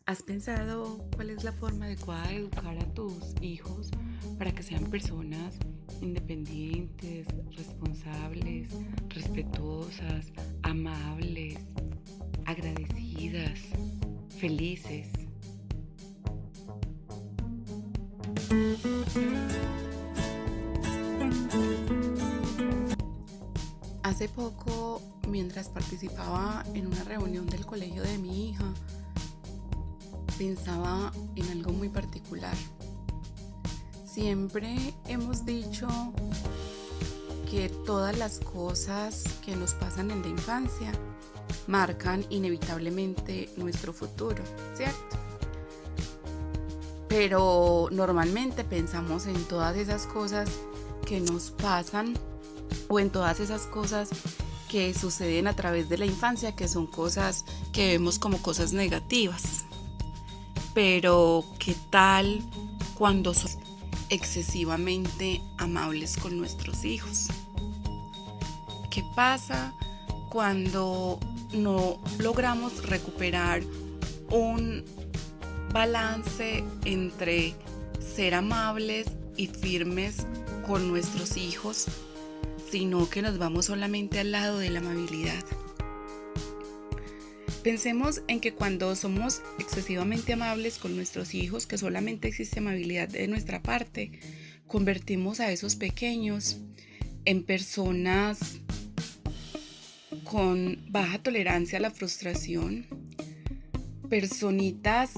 ¿Has pensado cuál es la forma adecuada de educar a tus hijos para que sean personas independientes, responsables, respetuosas, amables, agradecidas, felices? Hace poco, mientras participaba en una reunión del colegio de mi hija, pensaba en algo muy particular. Siempre hemos dicho que todas las cosas que nos pasan en la infancia marcan inevitablemente nuestro futuro, ¿cierto? Pero normalmente pensamos en todas esas cosas que nos pasan o en todas esas cosas que suceden a través de la infancia, que son cosas que vemos como cosas negativas. Pero, ¿qué tal cuando somos excesivamente amables con nuestros hijos? ¿Qué pasa cuando no logramos recuperar un balance entre ser amables y firmes con nuestros hijos, sino que nos vamos solamente al lado de la amabilidad? Pensemos en que cuando somos excesivamente amables con nuestros hijos, que solamente existe amabilidad de nuestra parte, convertimos a esos pequeños en personas con baja tolerancia a la frustración, personitas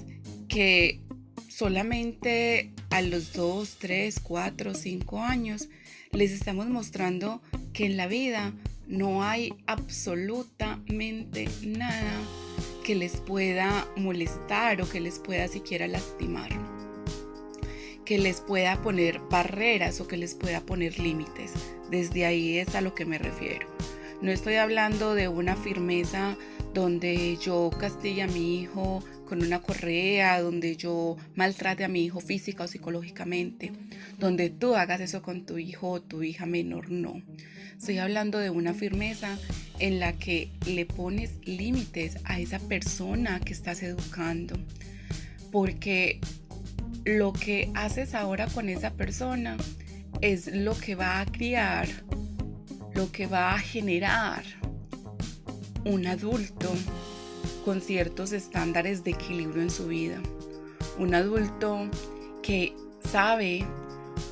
que solamente a los 2, 3, 4, 5 años les estamos mostrando que en la vida no hay absolutamente nada que les pueda molestar o que les pueda siquiera lastimar, que les pueda poner barreras o que les pueda poner límites. Desde ahí es a lo que me refiero. No estoy hablando de una firmeza donde yo castigue a mi hijo con una correa, donde yo maltrate a mi hijo física o psicológicamente, donde tú hagas eso con tu hijo o tu hija menor, no. Estoy hablando de una firmeza en la que le pones límites a esa persona que estás educando, porque lo que haces ahora con esa persona es lo que va a criar, lo que va a generar un adulto con ciertos estándares de equilibrio en su vida. Un adulto que sabe,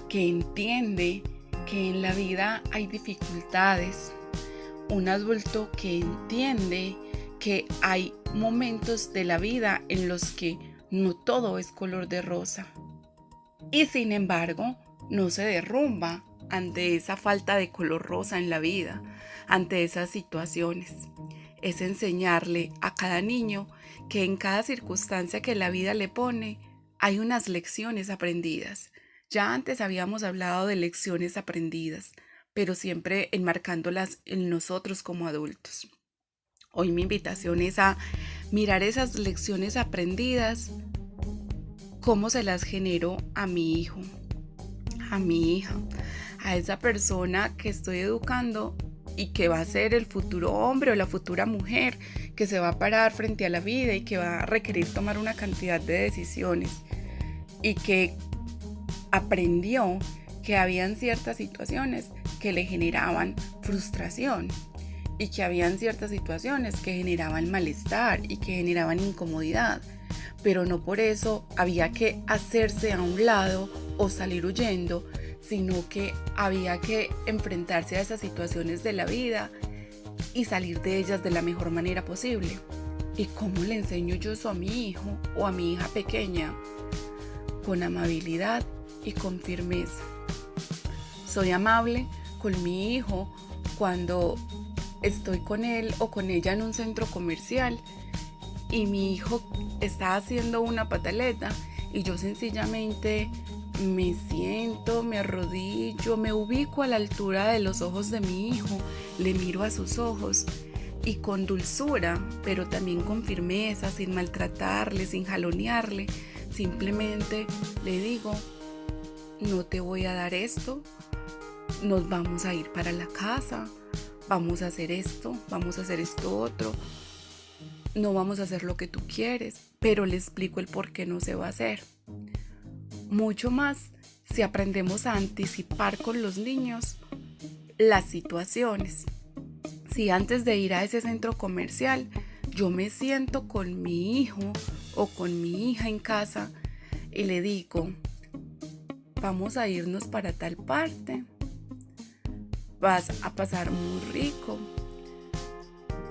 que entiende que en la vida hay dificultades. Un adulto que entiende que hay momentos de la vida en los que no todo es color de rosa. Y sin embargo, no se derrumba ante esa falta de color rosa en la vida, ante esas situaciones. Es enseñarle a cada niño que en cada circunstancia que la vida le pone hay unas lecciones aprendidas. Ya antes habíamos hablado de lecciones aprendidas, pero siempre enmarcándolas en nosotros como adultos. Hoy mi invitación es a mirar esas lecciones aprendidas, cómo se las genero a mi hijo, a mi hija, a esa persona que estoy educando y que va a ser el futuro hombre o la futura mujer que se va a parar frente a la vida y que va a requerir tomar una cantidad de decisiones y que aprendió que habían ciertas situaciones que le generaban frustración y que habían ciertas situaciones que generaban malestar y que generaban incomodidad, pero no por eso había que hacerse a un lado o salir huyendo, sino que había que enfrentarse a esas situaciones de la vida y salir de ellas de la mejor manera posible. ¿Y cómo le enseño yo eso a mi hijo o a mi hija pequeña? Con amabilidad y con firmeza. Soy amable con mi hijo cuando estoy con él o con ella en un centro comercial y mi hijo está haciendo una pataleta y yo sencillamente me siento, me arrodillo, me ubico a la altura de los ojos de mi hijo, le miro a sus ojos y con dulzura, pero también con firmeza, sin maltratarle, sin jalonearle, simplemente le digo: no te voy a dar esto, nos vamos a ir para la casa, vamos a hacer esto otro. no vamos a hacer lo que tú quieres, pero le explico el por qué no se va a hacer. Mucho más si aprendemos a anticipar con los niños las situaciones. Si antes de ir a ese centro comercial yo me siento con mi hijo o con mi hija en casa y le digo, vamos a irnos para tal parte, vas a pasar muy rico.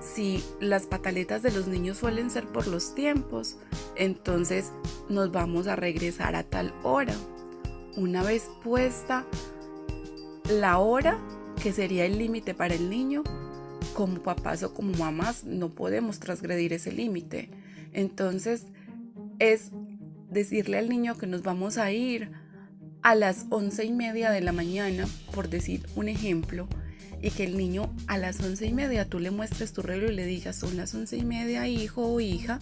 Si las pataletas de los niños suelen ser por los tiempos, entonces nos vamos a regresar a tal hora. Una vez puesta la hora, que sería el límite para el niño, como papás o como mamás no podemos transgredir ese límite. Entonces es decirle al niño que nos vamos a ir a las 11:30 de la mañana, por decir un ejemplo, y que el niño a las 11:30 tú le muestres tu reloj y le digas, son las 11:30, hijo o hija,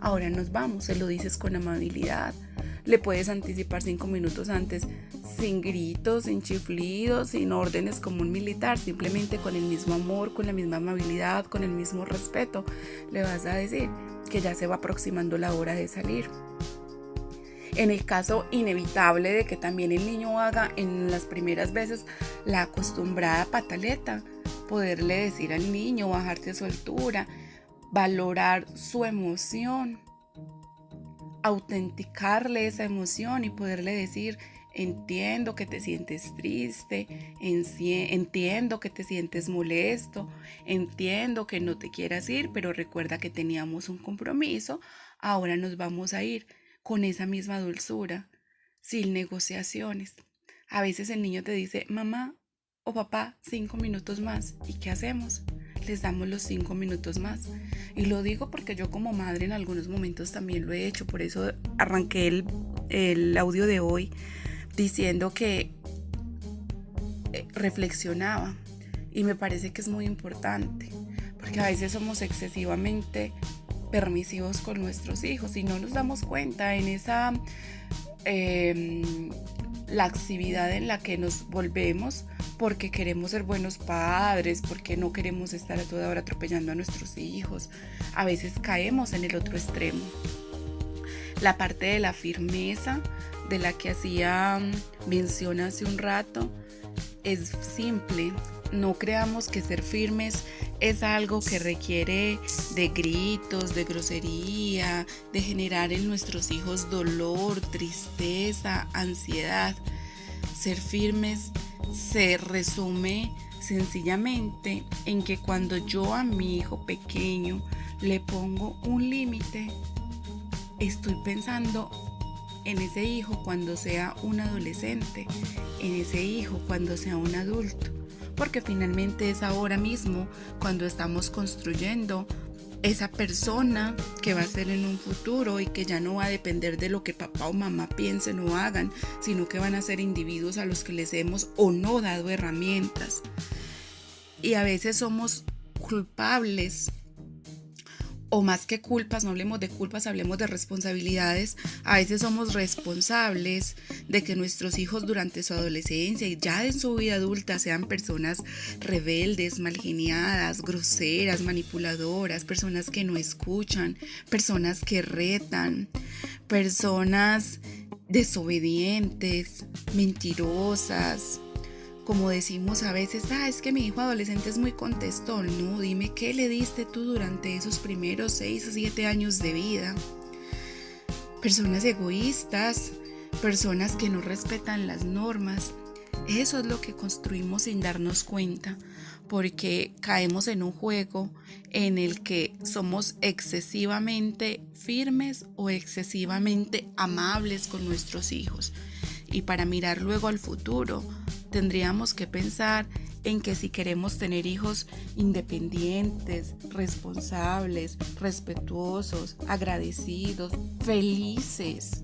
ahora nos vamos. Se lo dices con amabilidad. Le puedes anticipar 5 minutos antes, sin gritos, sin chiflidos, sin órdenes como un militar, simplemente con el mismo amor, con la misma amabilidad, con el mismo respeto. Le vas a decir que ya se va aproximando la hora de salir. En el caso inevitable de que también el niño haga en las primeras veces la acostumbrada pataleta, poderle decir al niño, bajarte a su altura, valorar su emoción, autenticarle esa emoción y poderle decir, entiendo que te sientes triste, entiendo que te sientes molesto, entiendo que no te quieras ir, pero recuerda que teníamos un compromiso, ahora nos vamos a ir con esa misma dulzura, sin negociaciones. A veces el niño te dice, mamá o papá, 5 minutos más, ¿y qué hacemos? Les damos los 5 minutos más. Y lo digo porque yo como madre en algunos momentos también lo he hecho. Por eso arranqué el audio de hoy diciendo que reflexionaba. Y me parece que es muy importante. Porque a veces somos excesivamente permisivos con nuestros hijos y no nos damos cuenta en esa laxividad en la que nos volvemos porque queremos ser buenos padres, porque no queremos estar a toda hora atropellando a nuestros hijos. A veces caemos en el otro extremo. La parte de la firmeza de la que hacía mención hace un rato es simple. No creamos que ser firmes es algo que requiere de gritos, de grosería, de generar en nuestros hijos dolor, tristeza, ansiedad. Ser firmes se resume sencillamente en que cuando yo a mi hijo pequeño le pongo un límite, estoy pensando en ese hijo cuando sea un adolescente, en ese hijo cuando sea un adulto, porque finalmente es ahora mismo cuando estamos construyendo esa persona que va a ser en un futuro y que ya no va a depender de lo que papá o mamá piensen o hagan, sino que van a ser individuos a los que les hemos o no dado herramientas. Y a veces somos culpables, o más que culpas, no hablemos de culpas, hablemos de responsabilidades. A veces somos responsables de que nuestros hijos durante su adolescencia y ya en su vida adulta sean personas rebeldes, malgeniadas, groseras, manipuladoras, personas que no escuchan, personas que retan, personas desobedientes, mentirosas. Como decimos a veces, es que mi hijo adolescente es muy contestón. No, dime qué le diste tú durante esos primeros 6 o 7 años de vida. Personas egoístas, personas que no respetan las normas. Eso es lo que construimos sin darnos cuenta, porque caemos en un juego en el que somos excesivamente firmes o excesivamente amables con nuestros hijos. Y para mirar luego al futuro, tendríamos que pensar en que si queremos tener hijos independientes, responsables, respetuosos, agradecidos, felices,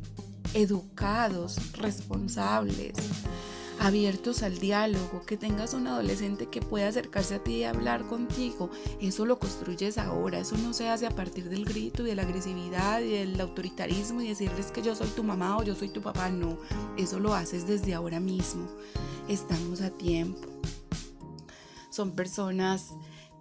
educados, responsables, abiertos al diálogo, que tengas un adolescente que pueda acercarse a ti y hablar contigo, eso lo construyes ahora, eso no se hace a partir del grito y de la agresividad y del autoritarismo y decirles que yo soy tu mamá o yo soy tu papá, no, eso lo haces desde ahora mismo, estamos a tiempo. Son personas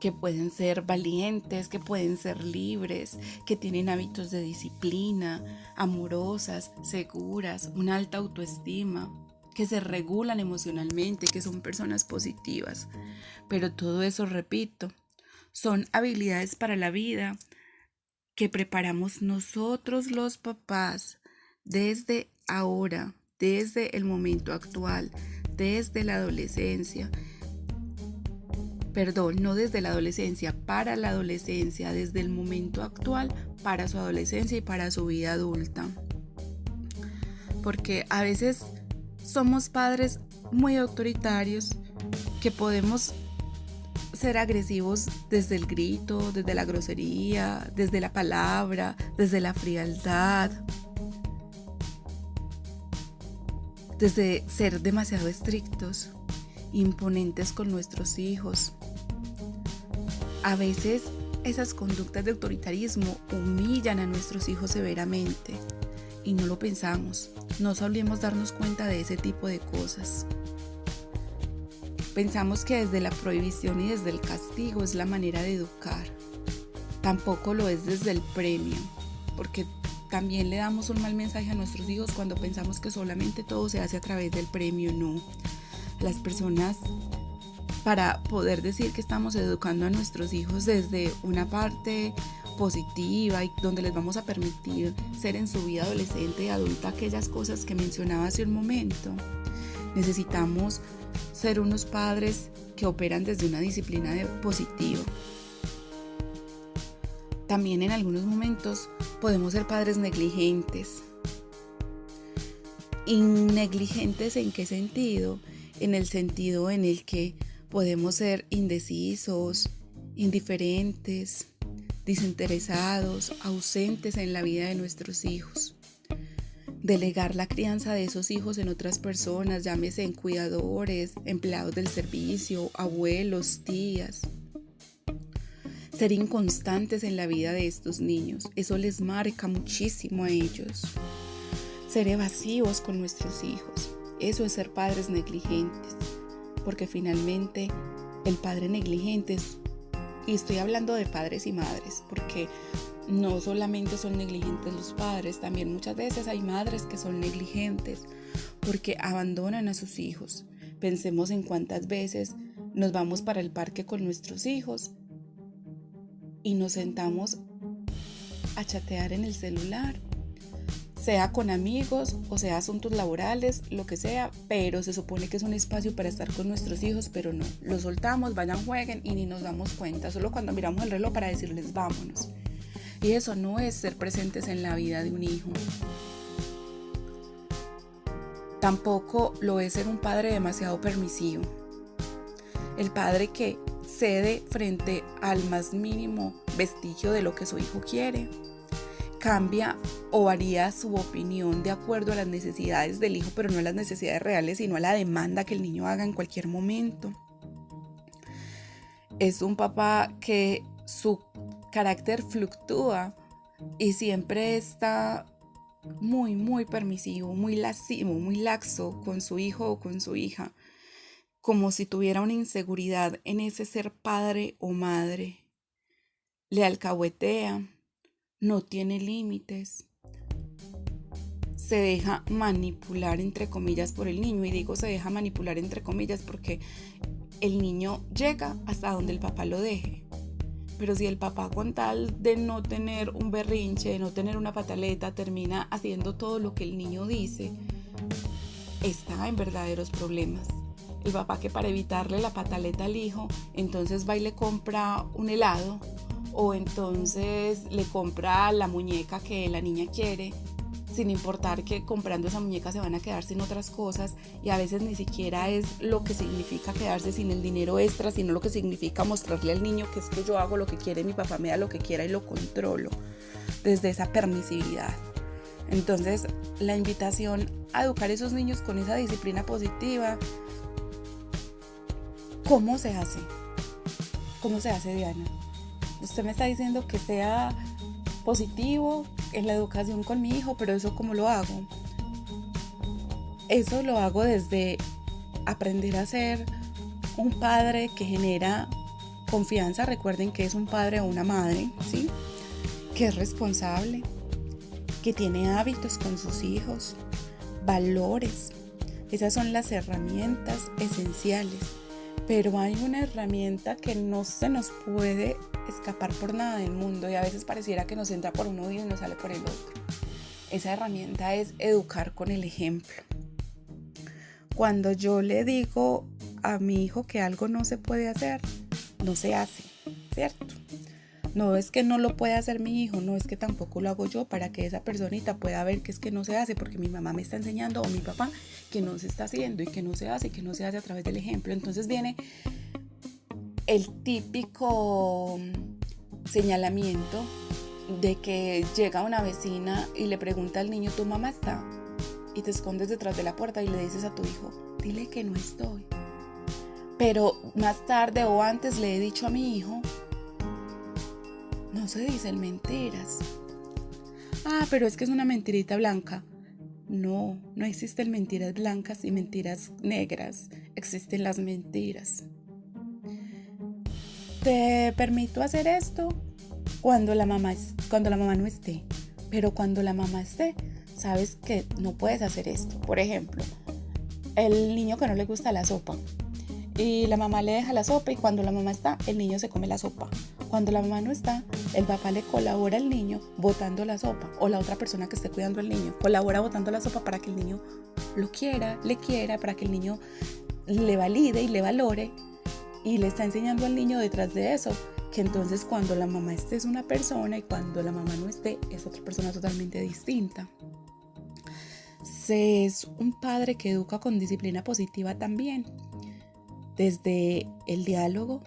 que pueden ser valientes, que pueden ser libres, que tienen hábitos de disciplina, amorosas, seguras, una alta autoestima, que se regulan emocionalmente, que son personas positivas. Pero todo eso, repito, son habilidades para la vida que preparamos nosotros los papás desde ahora, desde el momento actual, desde la adolescencia. No desde la adolescencia, para la adolescencia, desde el momento actual, para su adolescencia y para su vida adulta. Porque a veces somos padres muy autoritarios que podemos ser agresivos desde el grito, desde la grosería, desde la palabra, desde la frialdad, desde ser demasiado estrictos, imponentes con nuestros hijos. A veces esas conductas de autoritarismo humillan a nuestros hijos severamente y no lo pensamos, no solemos darnos cuenta de ese tipo de cosas. Pensamos que desde la prohibición y desde el castigo es la manera de educar. Tampoco lo es desde el premio, porque también le damos un mal mensaje a nuestros hijos cuando pensamos que solamente todo se hace a través del premio. No, las personas, para poder decir que estamos educando a nuestros hijos desde una parte positiva y donde les vamos a permitir ser en su vida adolescente y adulta aquellas cosas que mencionaba hace un momento, necesitamos ser unos padres que operan desde una disciplina positiva. También en algunos momentos podemos ser padres negligentes. ¿Y negligentes en qué sentido? En el sentido en el que podemos ser indecisos, indiferentes, desinteresados, ausentes en la vida de nuestros hijos. Delegar la crianza de esos hijos en otras personas, llámese en cuidadores, empleados del servicio, abuelos, tías. Ser inconstantes en la vida de estos niños, eso les marca muchísimo a ellos. Ser evasivos con nuestros hijos, eso es ser padres negligentes, porque finalmente el padre negligente es, y estoy hablando de padres y madres, porque no solamente son negligentes los padres, también muchas veces hay madres que son negligentes porque abandonan a sus hijos. Pensemos en cuántas veces nos vamos para el parque con nuestros hijos y nos sentamos a chatear en el celular, sea con amigos o sea asuntos laborales, lo que sea, pero se supone que es un espacio para estar con nuestros hijos, pero no, los soltamos, vayan, jueguen y ni nos damos cuenta, solo cuando miramos el reloj para decirles vámonos. Y eso no es ser presentes en la vida de un hijo. Tampoco lo es ser un padre demasiado permisivo. El padre que cede frente al más mínimo vestigio de lo que su hijo quiere. Cambia o varía su opinión de acuerdo a las necesidades del hijo, pero no a las necesidades reales, sino a la demanda que el niño haga en cualquier momento. Es un papá que su carácter fluctúa y siempre está muy permisivo, muy lascivo, muy laxo con su hijo o con su hija, como si tuviera una inseguridad en ese ser padre o madre. Le alcahuetea, no tiene límites, se deja manipular entre comillas por el niño, y digo se deja manipular entre comillas porque el niño llega hasta donde el papá lo deje. Pero si el papá, con tal de no tener un berrinche, de no tener una pataleta, termina haciendo todo lo que el niño dice, está en verdaderos problemas. El papá que para evitarle la pataleta al hijo, entonces va y le compra un helado, o entonces le compra la muñeca que la niña quiere, sin importar que comprando esa muñeca se van a quedar sin otras cosas, y a veces ni siquiera es lo que significa quedarse sin el dinero extra, sino lo que significa mostrarle al niño que es que yo hago lo que quiere, mi papá me da lo que quiera y lo controlo, desde esa permisividad. Entonces, la invitación a educar a esos niños con esa disciplina positiva, ¿cómo se hace? ¿Cómo se hace, Diana? Usted me está diciendo que sea positivo en la educación con mi hijo, pero ¿eso cómo lo hago? Eso lo hago desde aprender a ser un padre que genera confianza, recuerden que es un padre o una madre, ¿sí? Que es responsable, que tiene hábitos con sus hijos, valores. Esas son las herramientas esenciales. Pero hay una herramienta que no se nos puede escapar por nada del mundo y a veces pareciera que nos entra por un oído y nos sale por el otro. Esa herramienta es educar con el ejemplo. Cuando yo le digo a mi hijo que algo no se puede hacer, no se hace, ¿cierto? No es que no lo pueda hacer mi hijo, no es que tampoco lo hago yo para que esa personita pueda ver que es que no se hace porque mi mamá me está enseñando o mi papá que no se está haciendo y que no se hace a través del ejemplo. Entonces viene el típico señalamiento de que llega una vecina y le pregunta al niño, ¿tu mamá está? Y te escondes detrás de la puerta y le dices a tu hijo, dile que no estoy. Pero más tarde o antes le he dicho a mi hijo, no se dicen mentiras. Ah, pero es que es una mentirita blanca. No, no existen mentiras blancas y mentiras negras. Existen las mentiras. Te permito hacer esto cuando la mamá no esté. Pero cuando la mamá esté, sabes que no puedes hacer esto. Por ejemplo, el niño que no le gusta la sopa. Y la mamá le deja la sopa y cuando la mamá está, el niño se come la sopa. Cuando la mamá no está, el papá le colabora al niño botando la sopa o la otra persona que esté cuidando al niño colabora botando la sopa para que el niño le quiera, para que el niño le valide y le valore y le está enseñando al niño detrás de eso que entonces cuando la mamá esté es una persona y cuando la mamá no esté es otra persona totalmente distinta. Es un padre que educa con disciplina positiva también. Desde el diálogo,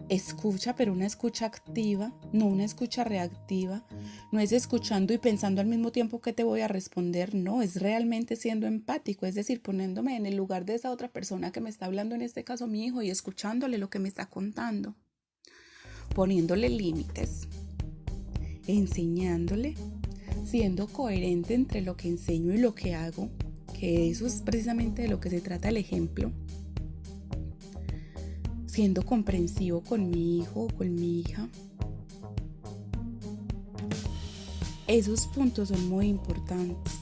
escucha, pero una escucha activa, no una escucha reactiva. No es escuchando y pensando al mismo tiempo que te voy a responder, no, es realmente siendo empático, es decir, poniéndome en el lugar de esa otra persona que me está hablando, en este caso mi hijo, y escuchándole lo que me está contando, poniéndole límites, enseñándole, siendo coherente entre lo que enseño y lo que hago, que eso es precisamente de lo que se trata el ejemplo. Siendo comprensivo con mi hijo o con mi hija. Esos puntos son muy importantes.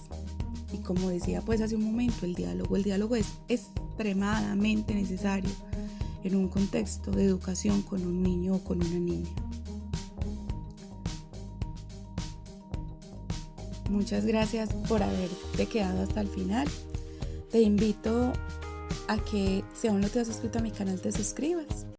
Y como decía pues hace un momento, el diálogo es extremadamente necesario en un contexto de educación con un niño o con una niña. Muchas gracias por haberte quedado hasta el final. Te invito a que si aún no te has suscrito a mi canal te suscribas.